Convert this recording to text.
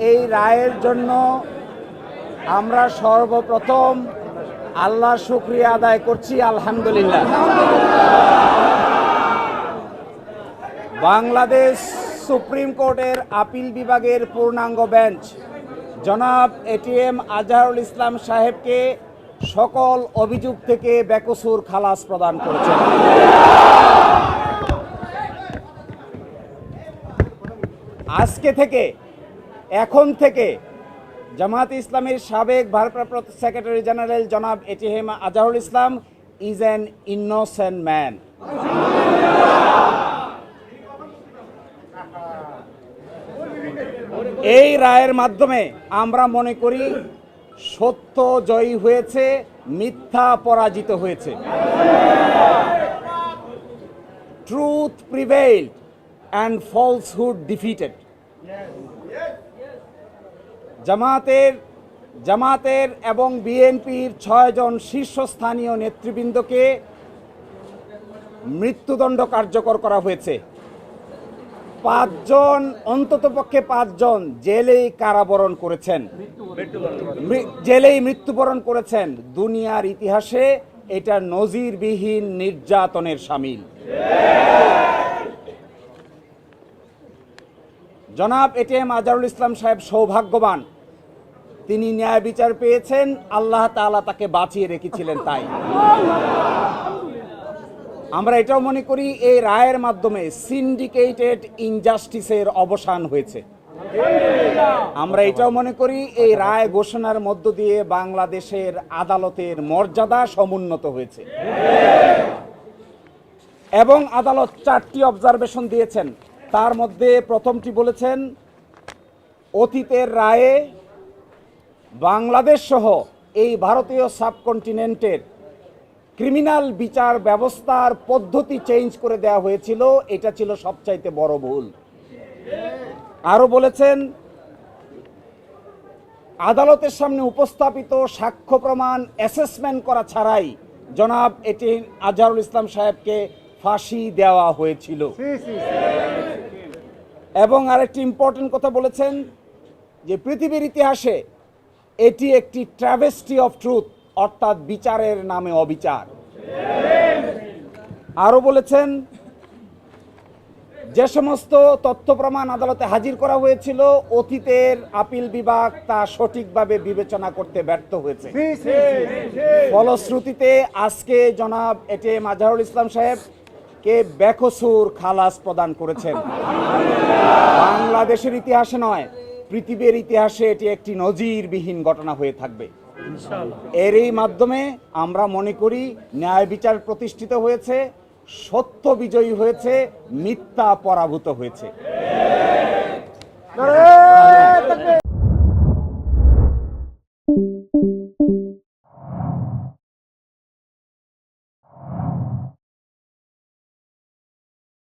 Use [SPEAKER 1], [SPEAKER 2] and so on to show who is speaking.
[SPEAKER 1] এই রায়ের জন্য আমরা সর্বপ্রথম আল্লাহর শুকরিয়া আদায় করছি, আলহামদুলিল্লাহ। বাংলাদেশ সুপ্রিম কোর্টের আপিল বিভাগের পূর্ণাঙ্গ বেঞ্চ জনাব এটিএম আজহারুল ইসলাম সাহেবকে সকল অভিযোগ থেকে বেকসুর খালাস প্রদান করেছেন। আজকে থেকে, এখন থেকে জামায়াতে ইসলামীর সাবেক ভারপ্রাপ্ত সেক্রেটারি জেনারেল জনাব ATM Azharul Islam is an innocent man. এই রায়ের মাধ্যমে আমরা মনে করি সত্য জয়ী হয়েছে, মিথ্যা পরাজিত হয়েছে। Truth prevailed and falsehood defeated. জামাতের এবং বিএনপির 6 জন শীর্ষস্থানীয় নেতৃবৃন্দকে মৃত্যুদণ্ড কার্যকর করা হয়েছে। 5 জন, অন্ততপক্ষে 5 জন জেলেই কারাবরণ করেছেন, জেলেই মৃত্যুবরণ করেছেন। দুনিয়ার ইতিহাসে এটা নজিরবিহীন নির্যাতনের শামিল। জনাব এটিএম আজহারুল ইসলাম সাহেব সৌভাগ্যবান, তিনি ন্যায় বিচার পেয়েছেন, আল্লাহ তাআলা তাকে বাঁচিয়ে রেখেছিলেন। তাই আমরা এটাও মনে করি এই রায়ের মাধ্যমে সিন্ডিকেটেড ইনজাস্টিসের অবসান হয়েছে। আমরা এটাও মনে করি এই রায় ঘোষণার মধ্য দিয়ে বাংলাদেশের আদালতের মর্যাদা সমুন্নত হয়েছে। এবং আদালত 4টি অবজারভেশন দিয়েছেন। তার মধ্যে প্রথমটি বলেছেন, অতীতের রায়ে বাংলাদেশ সহ এই ভারতীয় সাবকন্টিনেন্টের ক্রিমিনাল বিচার ব্যবস্থার পদ্ধতি চেঞ্জ করে দেওয়া হয়েছিল, এটা ছিল সবচাইতে বড় ভুল। আরও বলেছেন, আদালতের সামনে উপস্থাপিত সাক্ষ্য প্রমাণ অ্যাসেসমেন্ট করা ছাড়াই জনাব এটিএম আজহারুল ইসলাম সাহেবকে ফাঁসি দেওয়া হয়েছিল। এবং আরেকটি ইম্পর্টেন্ট কথা বলেছেন যে পৃথিবীর ইতিহাসে এটি একটি ট্র্যাভেস্টি অফ ট্রুথ, অর্থাৎ বিচারের নামে অবিচার। আরও বলেছেন, যে সমস্ত তথ্য প্রমাণ আদালতে হাজির করা হয়েছিল অতীতের আপিল বিভাগ তা সঠিকভাবে বিবেচনা করতে ব্যর্থ হয়েছে। ফলশ্রুতিতে আজকে জনাব এটিএম আজহারুল ইসলাম সাহেবকে বেকসুর খালাস প্রদান করেছেন। বাংলাদেশের ইতিহাসে নয়, পৃথিবীর ইতিহাসে এটি একটি নজিরবিহীন ঘটনা হয়ে থাকবে। এরই মাধ্যমে আমরা মনে করি ন্যায় বিচার প্রতিষ্ঠিত হয়েছে, সত্য বিজয়ী হয়েছে, মিথ্যা পরাভূত হয়েছে।